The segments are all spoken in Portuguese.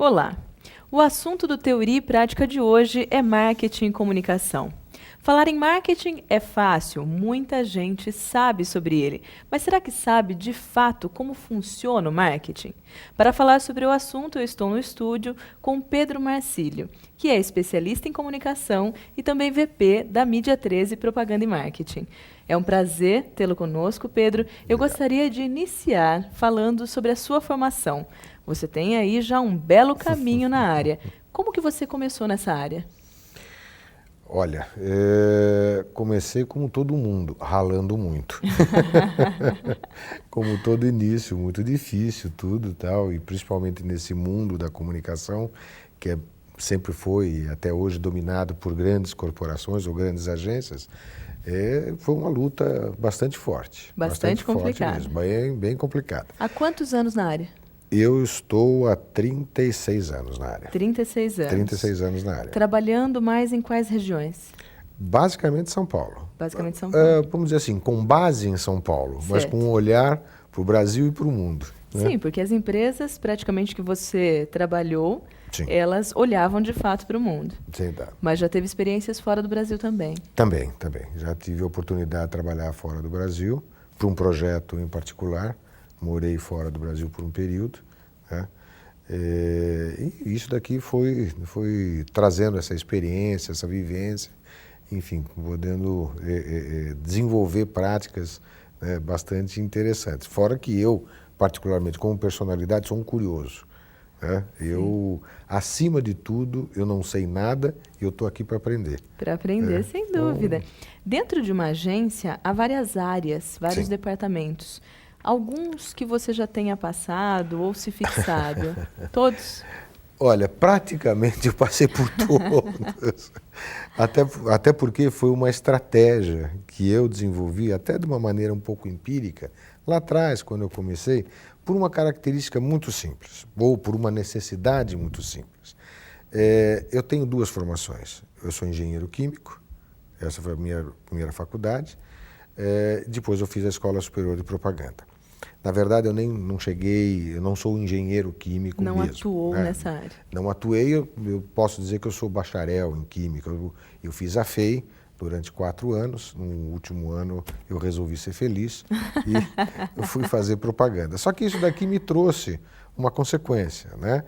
Olá! O assunto do Teoria e Prática de hoje é marketing e comunicação. Falar em marketing é fácil, muita gente sabe sobre ele, mas será que sabe de fato como funciona o marketing? Para falar sobre o assunto, eu estou no estúdio com Pedro Marcílio, que é especialista em comunicação e também VP da Mídia 13 Propaganda e Marketing. É um prazer tê-lo conosco, Pedro. Eu gostaria de iniciar falando sobre a sua formação. Você tem aí já um belo caminho na área. Como que você começou nessa área? Olha, comecei como todo mundo, ralando muito. Como todo início, muito difícil, tudo e tal, e principalmente nesse mundo da comunicação, sempre foi e até hoje dominado por grandes corporações ou grandes agências, foi uma luta bastante forte. Bastante complicada. Forte mesmo, bem complicada. Há quantos anos na área? Eu estou há 36 anos na área. 36 anos. 36 anos na área. Trabalhando mais em quais regiões? Basicamente São Paulo. Basicamente São Paulo. Vamos dizer assim, com base em São Paulo, mas Certo. com um olhar para o Brasil e para o mundo. Né? Sim, porque as empresas praticamente que você trabalhou, Sim. elas olhavam de fato para o mundo. Sim, tá. Mas já teve experiências fora do Brasil também. Também. Já tive a oportunidade de trabalhar fora do Brasil, para um projeto em particular. Morei fora do Brasil por um período. Né? E isso daqui foi trazendo essa experiência, essa vivência, enfim, podendo desenvolver práticas bastante interessantes. Fora que eu, particularmente como personalidade, sou um curioso. Né? Eu, acima de tudo, eu não sei nada e eu estou aqui para aprender. Para aprender, sem dúvida. Dentro de uma agência, há várias áreas, vários Sim. departamentos. Alguns que você já tenha passado ou se fixado? Todos? Olha, praticamente eu passei por todos. Até porque foi uma estratégia que eu desenvolvi, até de uma maneira um pouco empírica, lá atrás, quando eu comecei, por uma característica muito simples, ou por uma necessidade muito simples. Eu tenho duas formações. Eu sou engenheiro químico, essa foi a minha primeira faculdade. Depois eu fiz a Escola Superior de Propaganda. Na verdade, eu não sou engenheiro químico mesmo. Não atuou nessa área. Não atuei, eu posso dizer que eu sou bacharel em química. Eu fiz a FEI durante 4 anos, no último ano eu resolvi ser feliz e eu fui fazer propaganda. Só que isso daqui me trouxe uma consequência, né?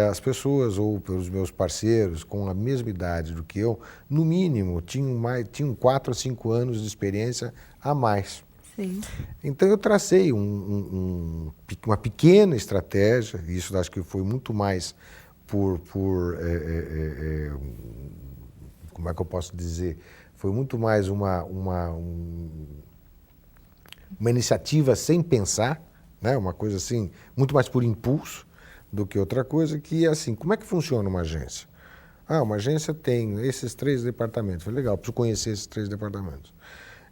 As pessoas ou os meus parceiros com a mesma idade do que eu, no mínimo, tinham 4 a 5 anos de experiência a mais. Sim. Então eu tracei uma pequena estratégia, e isso acho que foi muito mais como é que eu posso dizer? Foi muito mais uma iniciativa sem pensar, né? Uma coisa assim, muito mais por impulso do que outra coisa, que é assim, como é que funciona uma agência? Uma agência tem esses 3 departamentos. Foi legal, preciso conhecer esses 3 departamentos.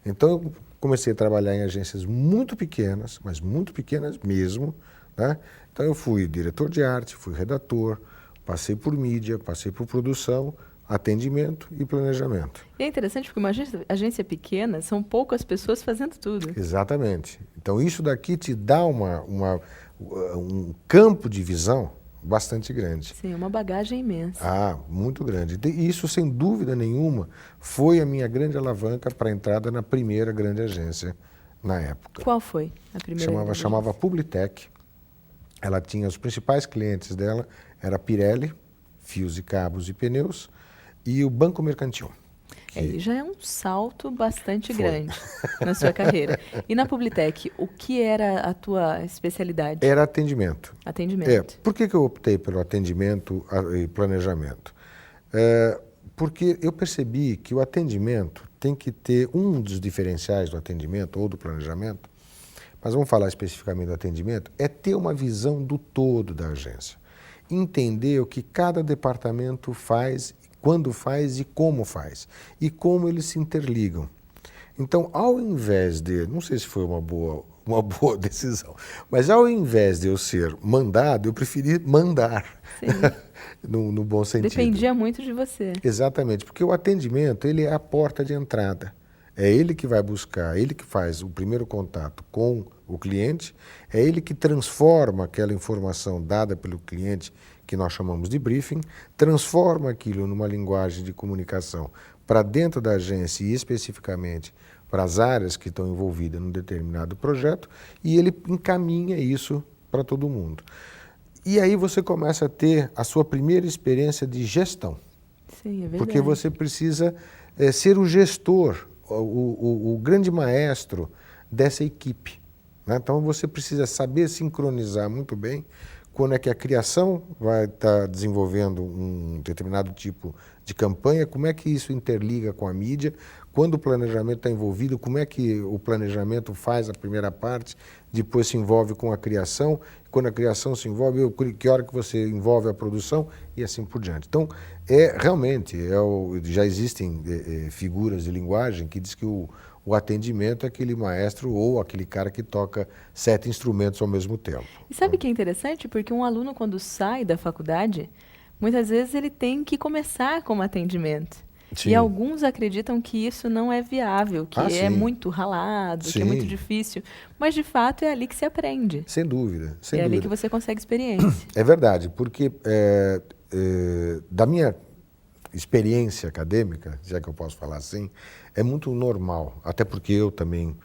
Então, eu comecei a trabalhar em agências muito pequenas, mas muito pequenas mesmo. Né? Então, eu fui diretor de arte, fui redator, passei por mídia, passei por produção, atendimento e planejamento. E é interessante porque uma agência pequena, são poucas pessoas fazendo tudo. Exatamente. Então, isso daqui te dá um campo de visão bastante grande. Sim, uma bagagem imensa. Muito grande. E isso, sem dúvida nenhuma, foi a minha grande alavanca para a entrada na primeira grande agência na época. Qual foi a primeira? Chamava Publitec. Ela tinha os principais clientes dela, era Pirelli, fios e cabos e pneus, e o Banco Mercantil. Ele já é um salto bastante grande na sua carreira. E na Publitec, o que era a tua especialidade? Era atendimento. Atendimento. Por que eu optei pelo atendimento e planejamento? Porque eu percebi que o atendimento tem que ter um dos diferenciais do atendimento ou do planejamento, mas vamos falar especificamente do atendimento, é ter uma visão do todo da agência. Entender o que cada departamento faz, quando faz e como eles se interligam. Então, ao invés de, não sei se foi uma boa decisão, mas ao invés de eu ser mandado, eu preferi mandar, no bom sentido. Dependia muito de você. Exatamente, porque o atendimento, ele é a porta de entrada. É ele que vai buscar, ele que faz o primeiro contato com o cliente, é ele que transforma aquela informação dada pelo cliente, que nós chamamos de briefing, transforma aquilo numa linguagem de comunicação para dentro da agência e especificamente para as áreas que estão envolvidas num determinado projeto, e ele encaminha isso para todo mundo. E aí você começa a ter a sua primeira experiência de gestão. Sim, é verdade. Porque você precisa ser o gestor, o grande maestro dessa equipe, né? Então você precisa saber sincronizar muito bem quando é que a criação vai estar desenvolvendo um determinado tipo de campanha, como é que isso interliga com a mídia, quando o planejamento está envolvido, como é que o planejamento faz a primeira parte, depois se envolve com a criação, quando a criação se envolve, que hora que você envolve a produção e assim por diante. Então, realmente, já existem figuras de linguagem que diz que o atendimento é aquele maestro ou aquele cara que toca 7 instrumentos ao mesmo tempo. E sabe o que é interessante? Porque um aluno, quando sai da faculdade, muitas vezes ele tem que começar como atendimento. Sim. E alguns acreditam que isso não é viável, que é sim. muito ralado, que é Sim. muito difícil. Mas, de fato, é ali que se aprende. Sem dúvida. Sem É ali dúvida. que você consegue experiência. É verdade, porque da minha experiência acadêmica, já que eu posso falar assim, é muito normal, até porque eu também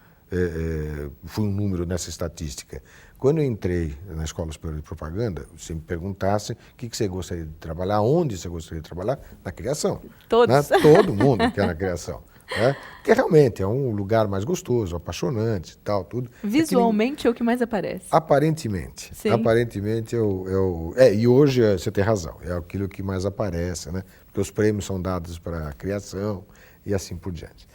fui um número nessa estatística. Quando eu entrei na Escola Superior de Propaganda, se me perguntasse o que você gostaria de trabalhar, onde você gostaria de trabalhar, na criação. Todos. Né? Todo mundo quer na criação. Né? Porque realmente é um lugar mais gostoso, apaixonante, tal, tudo. Visualmente é o que mais aparece. Aparentemente. Sim. Aparentemente e hoje você tem razão, é aquilo que mais aparece, né? Porque os prêmios são dados para a criação e assim por diante.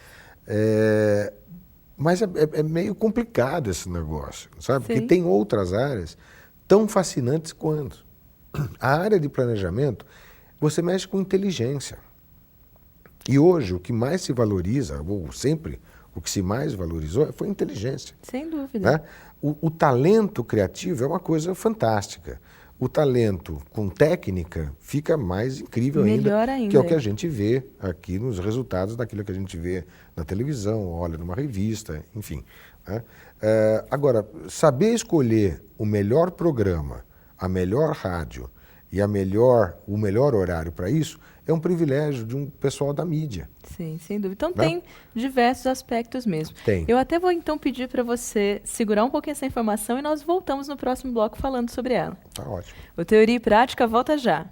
Mas é meio complicado esse negócio, sabe? Sim. Porque tem outras áreas tão fascinantes quanto. A área de planejamento, você mexe com inteligência. E hoje o que mais se valoriza, ou sempre o que se mais valorizou, foi a inteligência. Sem dúvida. Né? O talento criativo é uma coisa fantástica. O talento com técnica fica mais incrível Melhor ainda. que é o que a gente vê aqui nos resultados daquilo que a gente vê na televisão, olha numa revista, enfim. Né? Agora, saber escolher o melhor programa, a melhor rádio e o melhor horário para isso é um privilégio de um pessoal da mídia. Sim, sem dúvida. Então, Né? tem diversos aspectos mesmo. Tem. Eu até vou, então, pedir para você segurar um pouquinho essa informação e nós voltamos no próximo bloco falando sobre ela. Tá ótimo. O Teoria e Prática volta já.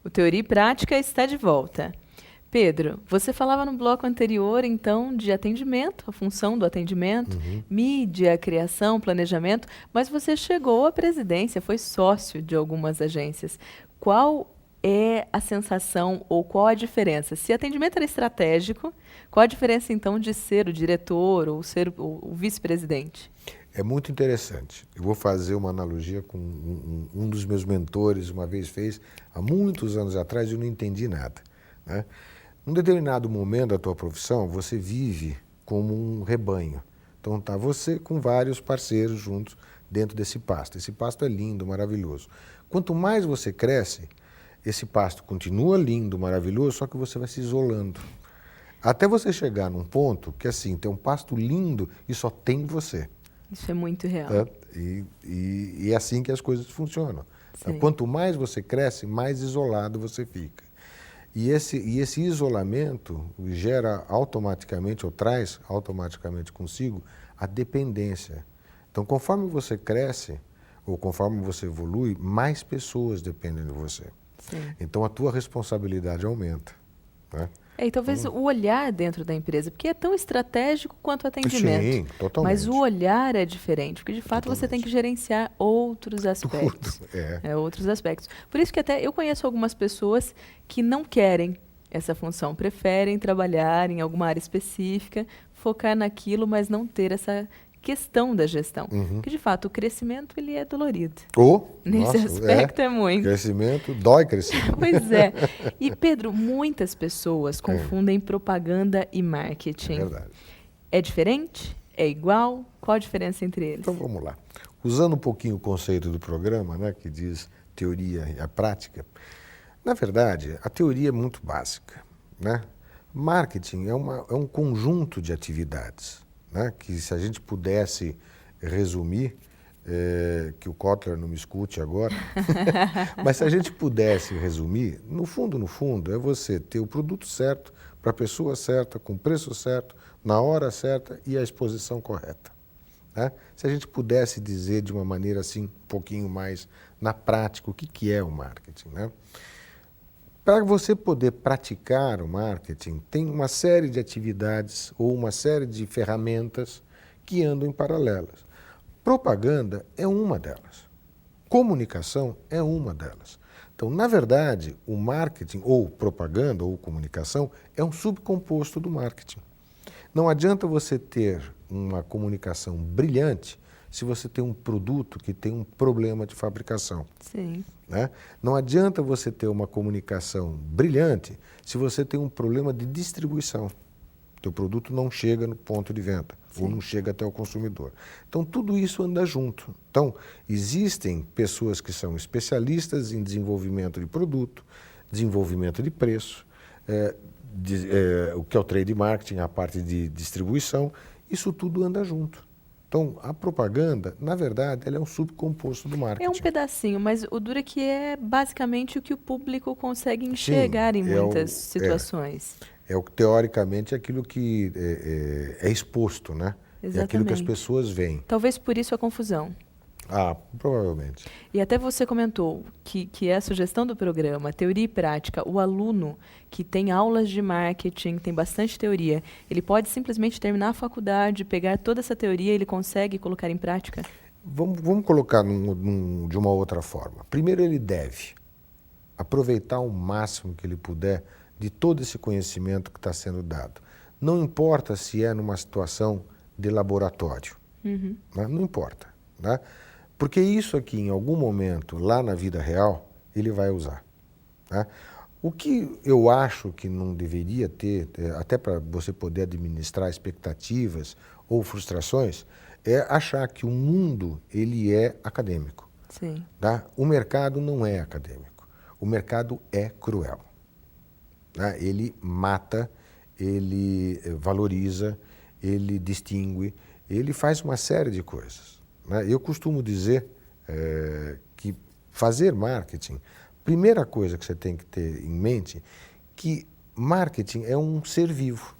O Teoria e Prática está de volta. Pedro, você falava no bloco anterior, então, de atendimento, a função do atendimento, mídia, criação, planejamento, mas você chegou à presidência, foi sócio de algumas agências. Qual é a sensação ou qual a diferença? Se atendimento era estratégico, qual a diferença, então, de ser o diretor ou ser o vice-presidente? É muito interessante. Eu vou fazer uma analogia com um dos meus mentores, uma vez fez, há muitos anos atrás, e eu não entendi nada. Né? Num determinado momento da tua profissão, você vive como um rebanho. Então está você com vários parceiros juntos dentro desse pasto. Esse pasto é lindo, maravilhoso. Quanto mais você cresce, esse pasto continua lindo, maravilhoso, só que você vai se isolando. Até você chegar num ponto que assim, tem um pasto lindo e só tem você. Isso é muito real. E é assim que as coisas funcionam. Sim. Quanto mais você cresce, mais isolado você fica. E esse isolamento gera automaticamente, ou traz automaticamente consigo, a dependência. Então, conforme você cresce, ou conforme você evolui, mais pessoas dependem de você. Sim. Então, a tua responsabilidade aumenta. Né? E talvez o olhar dentro da empresa, porque é tão estratégico quanto o atendimento. Sim, totalmente. Mas o olhar é diferente, porque de fato Totalmente. você tem que gerenciar outros aspectos. Tudo, Outros aspectos. Por isso que até eu conheço algumas pessoas que não querem essa função, preferem trabalhar em alguma área específica, focar naquilo, mas não ter essa questão da gestão. Porque de fato o crescimento ele é dolorido. Nesse aspecto é muito. Crescimento, dói crescimento. Pois é. E Pedro, muitas pessoas confundem propaganda e marketing. É verdade. É diferente? É igual? Qual a diferença entre eles? Então vamos lá. Usando um pouquinho o conceito do programa, né, que diz teoria e a prática, na verdade, a teoria é muito básica, né? Marketing é um conjunto de atividades, né, que se a gente pudesse resumir, que o Kotler não me escute agora, mas se a gente pudesse resumir, no fundo, é você ter o produto certo, para a pessoa certa, com o preço certo, na hora certa e a exposição correta. Né? Se a gente pudesse dizer de uma maneira assim, um pouquinho mais na prática, o que é o marketing, né? Para você poder praticar o marketing, tem uma série de atividades ou uma série de ferramentas que andam em paralelas. Propaganda é uma delas. Comunicação é uma delas. Então, na verdade, o marketing, ou propaganda, ou comunicação, é um subcomposto do marketing. Não adianta você ter uma comunicação brilhante se você tem um produto que tem um problema de fabricação. Sim. Né? Não adianta você ter uma comunicação brilhante se você tem um problema de distribuição. O teu produto não chega no ponto de venda, ou não chega até o consumidor. Então, tudo isso anda junto. Então, existem pessoas que são especialistas em desenvolvimento de produto, desenvolvimento de preço, o que é o trade marketing, a parte de distribuição, isso tudo anda junto. Então, a propaganda, na verdade, ela é um subcomposto do marketing. É um pedacinho, mas o duro é que é basicamente o que o público consegue enxergar em muitas situações. Teoricamente, aquilo que é exposto, né? Exatamente. É aquilo que as pessoas veem. Talvez por isso a confusão. Provavelmente. E até você comentou que é a sugestão do programa, teoria e prática, o aluno que tem aulas de marketing, tem bastante teoria, ele pode simplesmente terminar a faculdade, pegar toda essa teoria e ele consegue colocar em prática? Vamos colocar de uma outra forma. Primeiro, ele deve aproveitar o máximo que ele puder de todo esse conhecimento que está sendo dado. Não importa se é numa situação de laboratório, né? Não importa, né? Porque isso aqui, em algum momento, lá na vida real, ele vai usar. Né? O que eu acho que não deveria ter, até para você poder administrar expectativas ou frustrações, é achar que o mundo ele é acadêmico. Sim. Tá? O mercado não é acadêmico. O mercado é cruel. Tá? Ele mata, ele valoriza, ele distingue, ele faz uma série de coisas. Eu costumo dizer que fazer marketing, primeira coisa que você tem que ter em mente, que marketing é um ser vivo.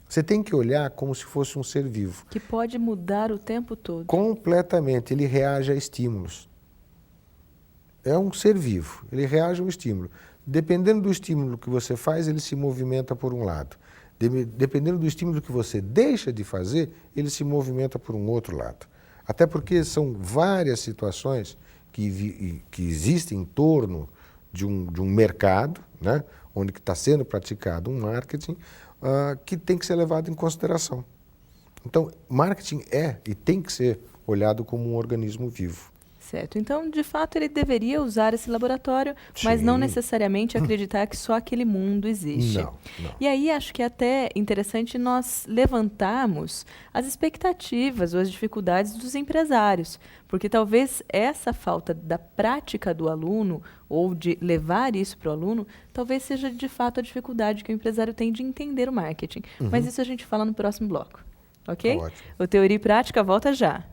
Você tem que olhar como se fosse um ser vivo. Que pode mudar o tempo todo. Completamente, ele reage a estímulos. É um ser vivo, ele reage a um estímulo. Dependendo do estímulo que você faz, ele se movimenta por um lado. Dependendo do estímulo que você deixa de fazer, ele se movimenta por um outro lado. Até porque são várias situações que existem em torno de um mercado, né, onde está sendo praticado um marketing, que tem que ser levado em consideração. Então, marketing é e tem que ser olhado como um organismo vivo. Certo. Então, de fato, ele deveria usar esse laboratório, mas não necessariamente acreditar que só aquele mundo existe. Não. E aí, acho que é até interessante nós levantarmos as expectativas ou as dificuldades dos empresários, porque talvez essa falta da prática do aluno ou de levar isso para o aluno, talvez seja de fato a dificuldade que o empresário tem de entender o marketing. Mas isso a gente fala no próximo bloco, ok? Tá ótimo. O Teoria e Prática volta já.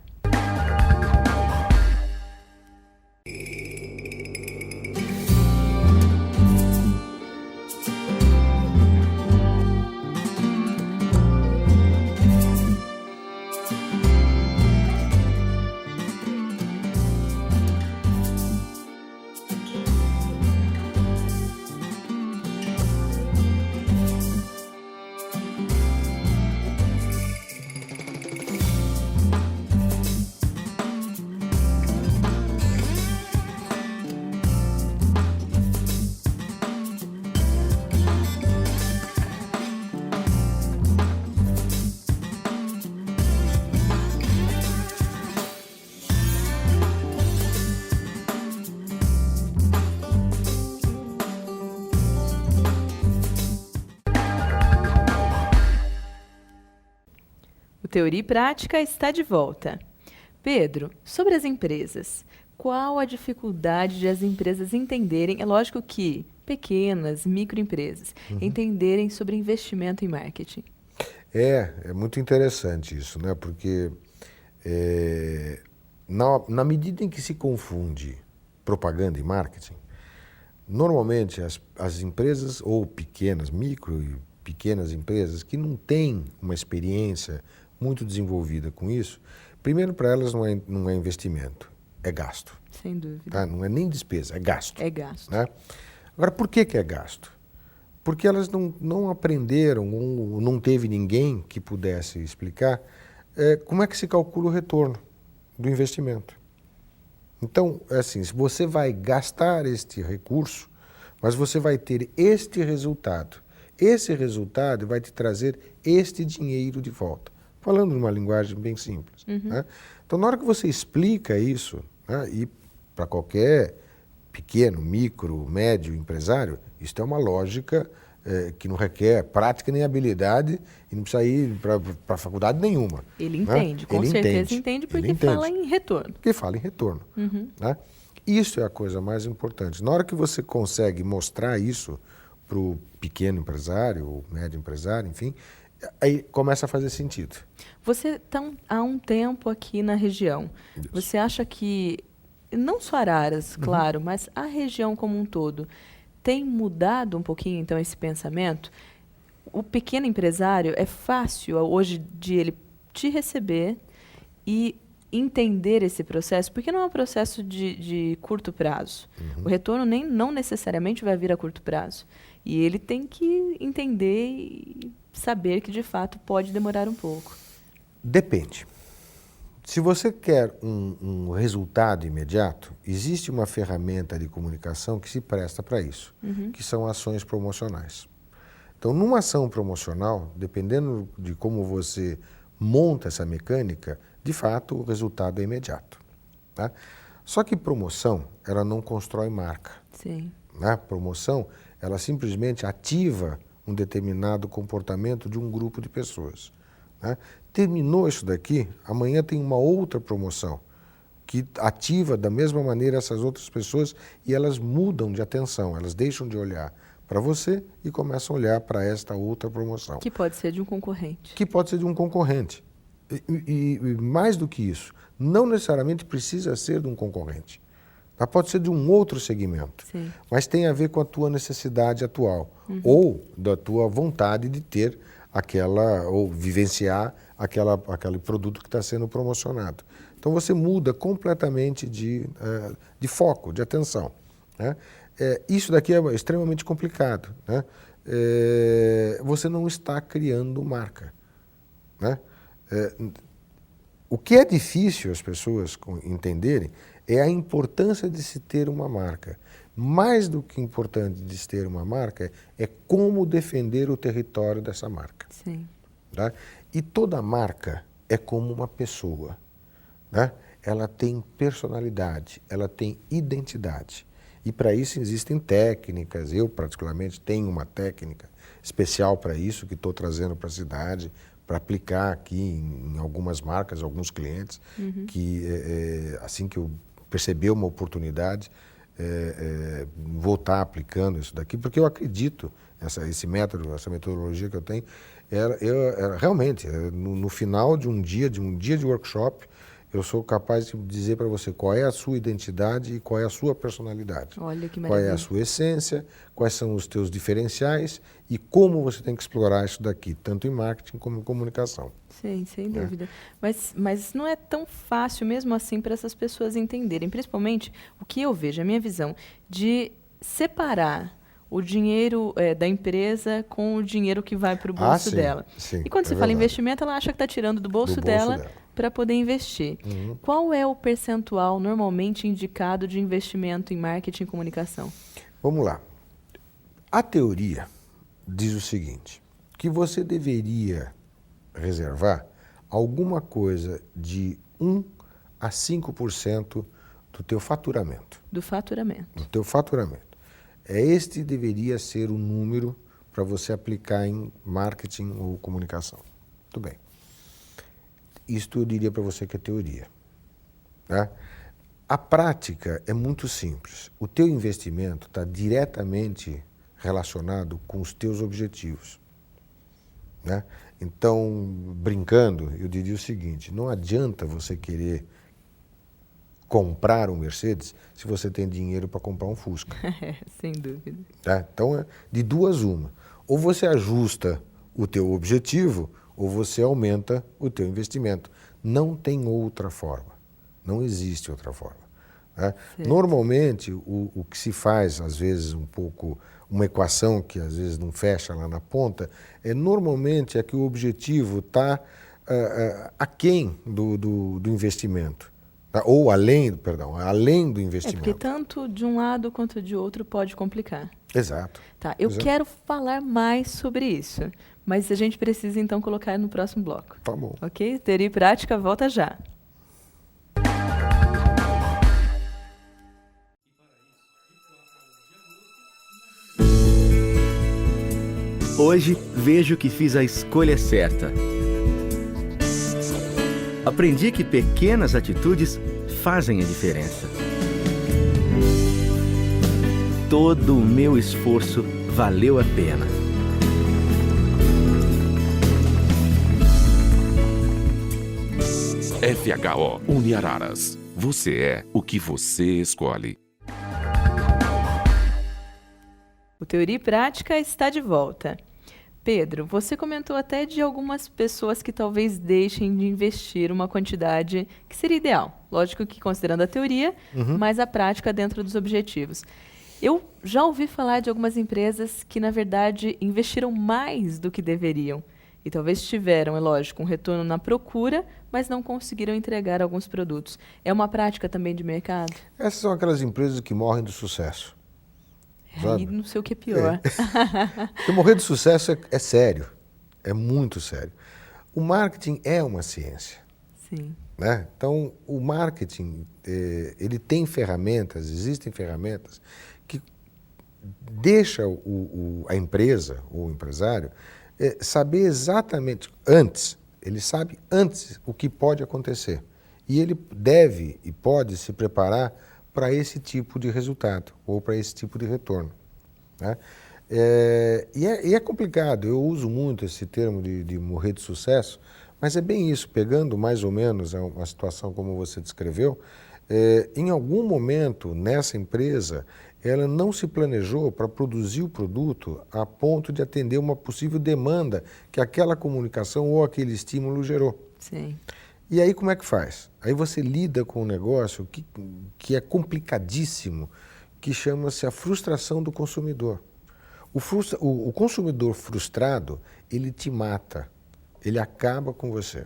Teoria e Prática está de volta. Pedro, sobre as empresas, qual a dificuldade de as empresas entenderem, é lógico que pequenas, microempresas, entenderem sobre investimento em marketing? É muito interessante isso, né? Porque na medida em que se confunde propaganda e marketing, normalmente as empresas, ou pequenas, micro e pequenas empresas, que não têm uma experiência muito desenvolvida com isso, primeiro para elas não é investimento, é gasto. Sem dúvida. Tá? Não é nem despesa, é gasto. É gasto. Né? Agora, por que é gasto? Porque elas não aprenderam, ou não teve ninguém que pudesse explicar como é que se calcula o retorno do investimento. Então, é assim, se você vai gastar este recurso, mas você vai ter este resultado. Esse resultado vai te trazer este dinheiro de volta. Falando numa linguagem bem simples. Né? Então, na hora que você explica isso, né, e para qualquer pequeno, micro, médio empresário, isso é uma lógica que não requer prática nem habilidade e não precisa ir para a faculdade nenhuma. Ele entende, né? com certeza entende, porque fala em retorno. Porque fala em retorno. Né? Isso é a coisa mais importante. Na hora que você consegue mostrar isso para o pequeno empresário, ou médio empresário, enfim, aí começa a fazer sentido. Você está há um tempo aqui na região. Isso. Você acha que, não só Araras, claro, mas a região como um todo, tem mudado um pouquinho, então, esse pensamento? O pequeno empresário, é fácil hoje de ele te receber e entender esse processo, porque não é um processo de curto prazo. O retorno não necessariamente vai vir a curto prazo. E ele tem que entender e saber que, de fato, pode demorar um pouco. Depende. Se você quer um resultado imediato, existe uma ferramenta de comunicação que se presta para isso, que são ações promocionais. Então, numa ação promocional, dependendo de como você monta essa mecânica, de fato, o resultado é imediato. Tá? Só que promoção, ela não constrói marca. Sim. Né? Promoção, ela simplesmente ativa um determinado comportamento de um grupo de pessoas. Né? Terminou isso daqui, amanhã tem uma outra promoção que ativa da mesma maneira essas outras pessoas e elas mudam de atenção, elas deixam de olhar para você e começam a olhar para esta outra promoção. Que pode ser de um concorrente. Que pode ser de um concorrente. E mais do que isso, não necessariamente precisa ser de um concorrente. Tá? Pode ser de um outro segmento, Sim. mas tem a ver com a tua necessidade atual ou da tua vontade de ter aquela, ou vivenciar aquele produto que está sendo promocionado. Então você muda completamente de foco, de atenção. Né? Isso daqui é extremamente complicado. Né? Você não está criando marca. Né? O que é difícil as pessoas entenderem é a importância de se ter uma marca. Mais do que importante de se ter uma marca é como defender o território dessa marca. Sim. Tá? E toda marca é como uma pessoa. Né? Ela tem personalidade, ela tem identidade. E para isso existem técnicas. Eu, particularmente, tenho uma técnica especial para isso que estou trazendo para a cidade, para aplicar aqui em algumas marcas, alguns clientes, que assim que eu perceber uma oportunidade, vou estar aplicando isso daqui, porque eu acredito, esse método, essa metodologia que eu tenho, realmente, no final de um dia de workshop, eu sou capaz de dizer para você qual é a sua identidade e qual é a sua personalidade. Olha que qual é a sua essência, quais são os teus diferenciais e como você tem que explorar isso daqui, tanto em marketing como em comunicação. Sim, sem dúvida. Mas não é tão fácil mesmo assim para essas pessoas entenderem, principalmente o que eu vejo, a minha visão, de separar o dinheiro da empresa com o dinheiro que vai para o bolso dela. Sim, e quando você fala investimento, ela acha que está tirando do bolso dela para poder investir. Qual é o percentual normalmente indicado de investimento em marketing e comunicação? Vamos lá. A teoria diz o seguinte, que você deveria reservar alguma coisa de 1 a 5% do teu faturamento. Do faturamento. Do teu faturamento. Este deveria ser o número para você aplicar em marketing ou comunicação. Tudo bem. Isto eu diria para você que é teoria. Tá? A prática é muito simples. O teu investimento está diretamente relacionado com os teus objetivos. Né? Então, brincando, eu diria o seguinte, não adianta você querer comprar um Mercedes se você tem dinheiro para comprar um Fusca. Sem dúvida. Tá? Então, de duas uma. Ou você ajusta o teu objetivo, ou você aumenta o teu investimento. Não tem outra forma. Não existe outra forma. Né? Normalmente, o que se faz, às vezes, um pouco, uma equação que às vezes não fecha lá na ponta, normalmente é que o objetivo está aquém do investimento. Tá? Ou além do investimento. Porque tanto de um lado quanto de outro pode complicar. Exato. Tá, eu Exato. quero falar mais sobre isso, mas a gente precisa então colocar no próximo bloco. Tá bom. Ok? Teoria e prática, volta já. Hoje vejo que fiz a escolha certa. Aprendi que pequenas atitudes fazem a diferença. Todo o meu esforço valeu a pena. FHO Uniararas. Você é o que você escolhe. O Teoria e Prática está de volta. Pedro, você comentou até de algumas pessoas que talvez deixem de investir uma quantidade que seria ideal. Lógico que considerando a teoria, mas a prática dentro dos objetivos. Eu já ouvi falar de algumas empresas que, na verdade, investiram mais do que deveriam. E talvez tiveram, é lógico, um retorno na procura, mas não conseguiram entregar alguns produtos. É uma prática também de mercado? Essas são aquelas empresas que morrem do sucesso. Aí não sei o que é pior. Porque morrer de sucesso é sério, é muito sério. O marketing é uma ciência. Sim. Né? Então, o marketing, ele tem ferramentas, existem ferramentas que deixam a empresa ou o empresário saber exatamente ele sabe antes o que pode acontecer. E ele deve e pode se preparar para esse tipo de resultado ou para esse tipo de retorno. Né? E é complicado, eu uso muito esse termo de morrer de sucesso, mas é bem isso, pegando mais ou menos uma situação como você descreveu, em algum momento nessa empresa ela não se planejou para produzir o produto a ponto de atender uma possível demanda que aquela comunicação ou aquele estímulo gerou. Sim. E aí como é que faz? Aí você lida com um negócio que é complicadíssimo, que chama-se a frustração do consumidor. O consumidor frustrado, ele te mata, ele acaba com você.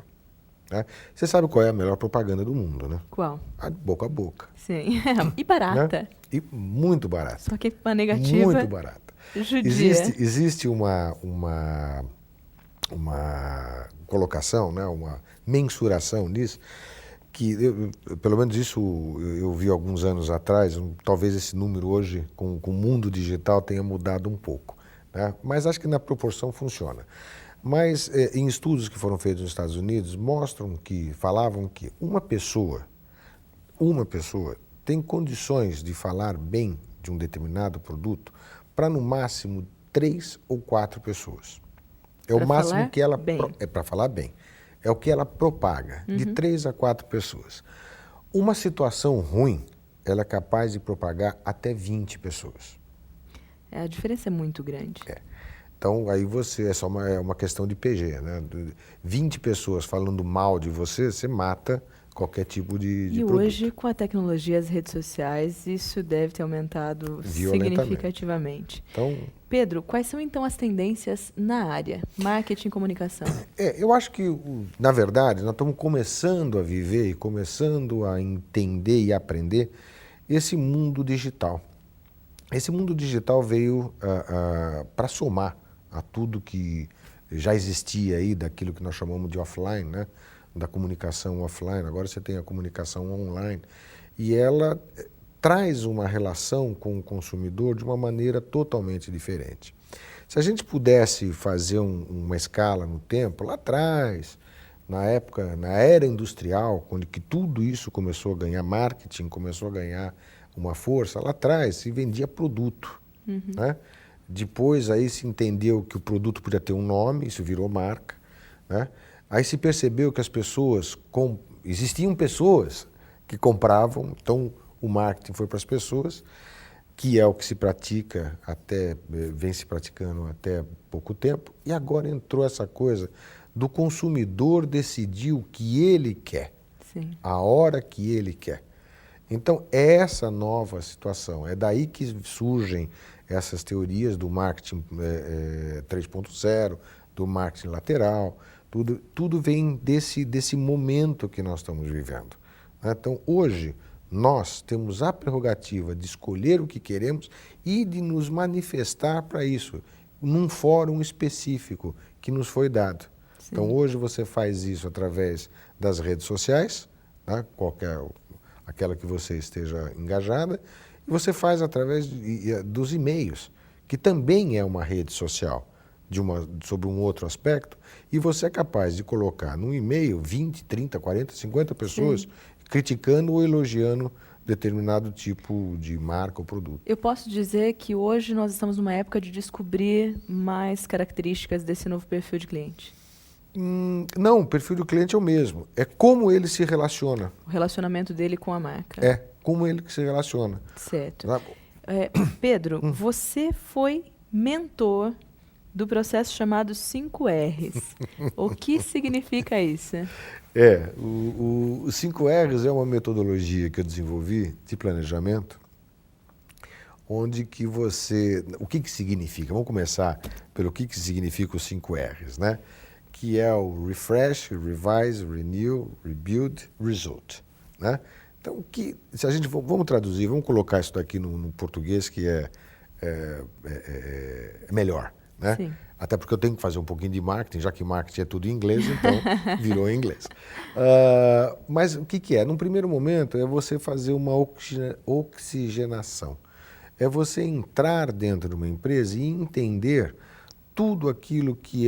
Né? Você sabe qual é a melhor propaganda do mundo, né? Qual? A boca a boca. Sim. E barata. Né? E muito barata. Só que uma negativa. Muito barata. Judia. Existe uma colocação, né? Uma mensuração nisso, que pelo menos isso eu vi alguns anos atrás, talvez esse número hoje, com o mundo digital, tenha mudado um pouco. Né? Mas acho que na proporção funciona. Mas em estudos que foram feitos nos Estados Unidos, falavam que uma pessoa tem condições de falar bem de um determinado produto para no máximo 3 ou 4 pessoas. É o máximo que ela é para falar bem. É o que ela propaga, de 3 a 4 pessoas. Uma situação ruim, ela é capaz de propagar até 20 pessoas. A diferença é muito grande. Então, aí é uma questão de PG, né? 20 pessoas falando mal de você, você mata qualquer tipo de produto. E hoje, com a tecnologia e as redes sociais, isso deve ter aumentado significativamente. Então, Pedro, quais são então as tendências na área? Marketing e comunicação. Eu acho que, na verdade, nós estamos começando a viver e começando a entender e aprender esse mundo digital. Esse mundo digital veio para somar a tudo que já existia aí, daquilo que nós chamamos de offline, né? Da comunicação offline. Agora você tem a comunicação online. E ela traz uma relação com o consumidor de uma maneira totalmente diferente. Se a gente pudesse fazer uma escala no tempo, lá atrás, na época, na era industrial, quando que tudo isso começou a ganhar marketing, começou a ganhar uma força, lá atrás se vendia produto, né? Depois aí se entendeu que o produto podia ter um nome, isso virou marca, né? Aí se percebeu que as pessoas, existiam pessoas que compravam, então o marketing foi para as pessoas, que é o que se pratica vem se praticando até pouco tempo, e agora entrou essa coisa do consumidor decidir o que ele quer, Sim. a hora que ele quer. Então, é essa nova situação, é daí que surgem essas teorias do marketing 3.0, do marketing lateral, tudo vem desse momento que nós estamos vivendo, né? Então, hoje, nós temos a prerrogativa de escolher o que queremos e de nos manifestar para isso, num fórum específico que nos foi dado. Sim. Então, hoje você faz isso através das redes sociais, né? Aquela que você esteja engajada, e você faz através dos e-mails, que também é uma rede social, sobre um outro aspecto, e você é capaz de colocar no e-mail 20, 30, 40, 50 pessoas, sim, criticando ou elogiando determinado tipo de marca ou produto. Eu posso dizer que hoje nós estamos numa época de descobrir mais características desse novo perfil de cliente. Não, o perfil do cliente é o mesmo. É como ele se relaciona. O relacionamento dele com a marca. É, como ele se relaciona. Certo. Tá? Pedro, você foi mentor do processo chamado 5 R's. O que significa isso? O 5 R's é uma metodologia que eu desenvolvi de planejamento, onde que você... O que significa? Vamos começar pelo que significa os 5 R's, né? Que é o Refresh, Revise, Renew, Rebuild, Result, né? Então, se a gente... Vamos traduzir, vamos colocar isso daqui no português, que é melhor, né? Sim. Até porque eu tenho que fazer um pouquinho de marketing, já que marketing é tudo em inglês, então virou em inglês. Mas o que é? Num primeiro momento, é você fazer uma oxigenação. É você entrar dentro de uma empresa e entender tudo aquilo que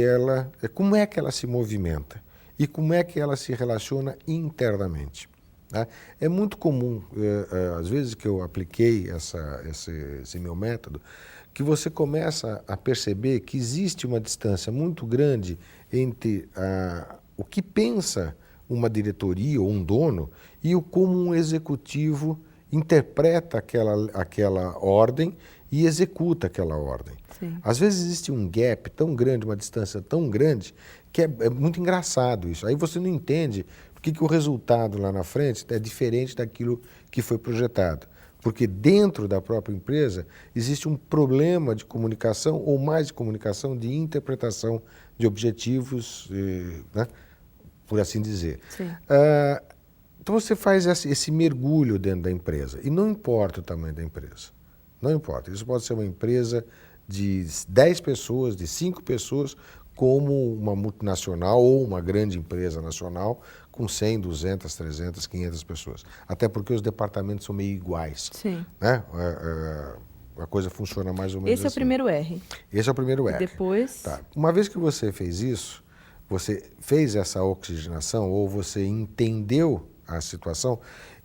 como é que ela se movimenta e como é que ela se relaciona internamente. Né? É muito comum, às vezes que eu apliquei esse meu método, que você começa a perceber que existe uma distância muito grande entre o que pensa uma diretoria ou um dono e como um executivo interpreta aquela ordem e executa aquela ordem. Sim. Às vezes existe um gap tão grande, uma distância tão grande, que é muito engraçado isso. Aí você não entende por que o resultado lá na frente é diferente daquilo que foi projetado. Porque dentro da própria empresa existe um problema de comunicação, ou mais de comunicação, de interpretação de objetivos, né? Por assim dizer. Então você faz esse mergulho dentro da empresa, e não importa o tamanho da empresa. Não importa. Isso pode ser uma empresa de 10 pessoas, de 5 pessoas, como uma multinacional ou uma grande empresa nacional com 100, 200, 300, 500 pessoas. Até porque os departamentos são meio iguais. Sim. Né? A coisa funciona mais ou menos Esse é o primeiro R. Esse é o primeiro R. E depois... Tá. Uma vez que você fez isso, você fez essa oxigenação ou você entendeu a situação,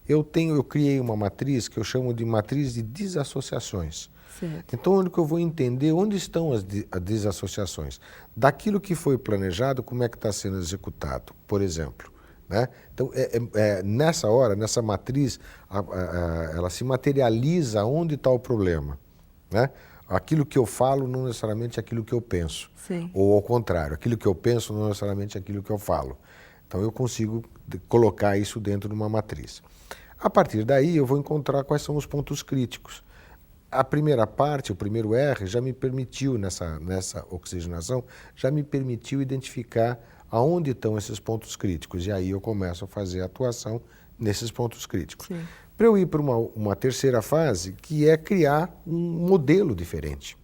eu criei uma matriz que eu chamo de matriz de desassociações. Certo. Então, onde que eu vou entender onde estão as desassociações? Daquilo que foi planejado, como é que está sendo executado, por exemplo. Né? Então, nessa hora, nessa matriz, ela se materializa onde está o problema. Né? Aquilo que eu falo não necessariamente é aquilo que eu penso. Sim. Ou ao contrário, aquilo que eu penso não necessariamente é aquilo que eu falo. Então, eu consigo colocar isso dentro de uma matriz. A partir daí, eu vou encontrar quais são os pontos críticos. A primeira parte, o primeiro R, já me permitiu, nessa oxigenação, já me permitiu identificar aonde estão esses pontos críticos. E aí eu começo a fazer a atuação nesses pontos críticos. Para eu ir para uma terceira fase, que é criar um modelo diferente.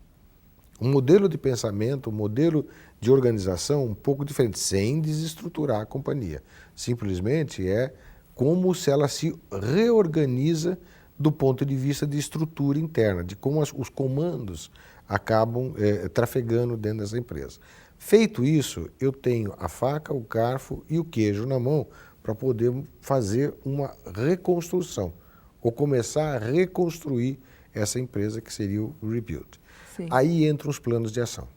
Um modelo de pensamento, um modelo de organização um pouco diferente, sem desestruturar a companhia. Simplesmente é como se ela se reorganiza do ponto de vista de estrutura interna, de como os comandos acabam trafegando dentro dessa empresa. Feito isso, eu tenho a faca, o garfo e o queijo na mão para poder fazer uma reconstrução, ou começar a reconstruir essa empresa que seria o rebuild. Sim. Aí entram os planos de ação.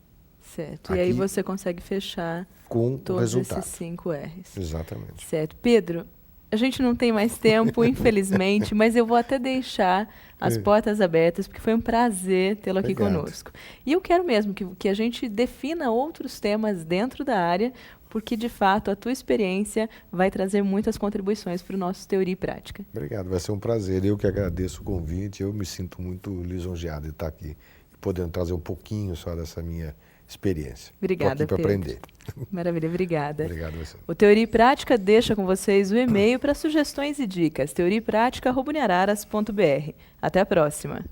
Certo. E aí você consegue fechar com o todos resultado. esses 5 R's. Exatamente. Certo. Pedro, a gente não tem mais tempo, infelizmente, mas eu vou até deixar as portas abertas, porque foi um prazer tê-lo aqui Obrigado. conosco. E eu quero mesmo que a gente defina outros temas dentro da área, porque, de fato, a tua experiência vai trazer muitas contribuições para o nosso Teoria e Prática. Obrigado, vai ser um prazer. Eu que agradeço o convite, eu me sinto muito lisonjeado de estar aqui, podendo trazer um pouquinho só dessa minha experiência. Obrigada, Estou aqui para aprender. Maravilha, obrigada. Obrigado a você. O Teoria e Prática deixa com vocês o e-mail para sugestões e dicas, teoriaprática@uniararas.br. Até a próxima.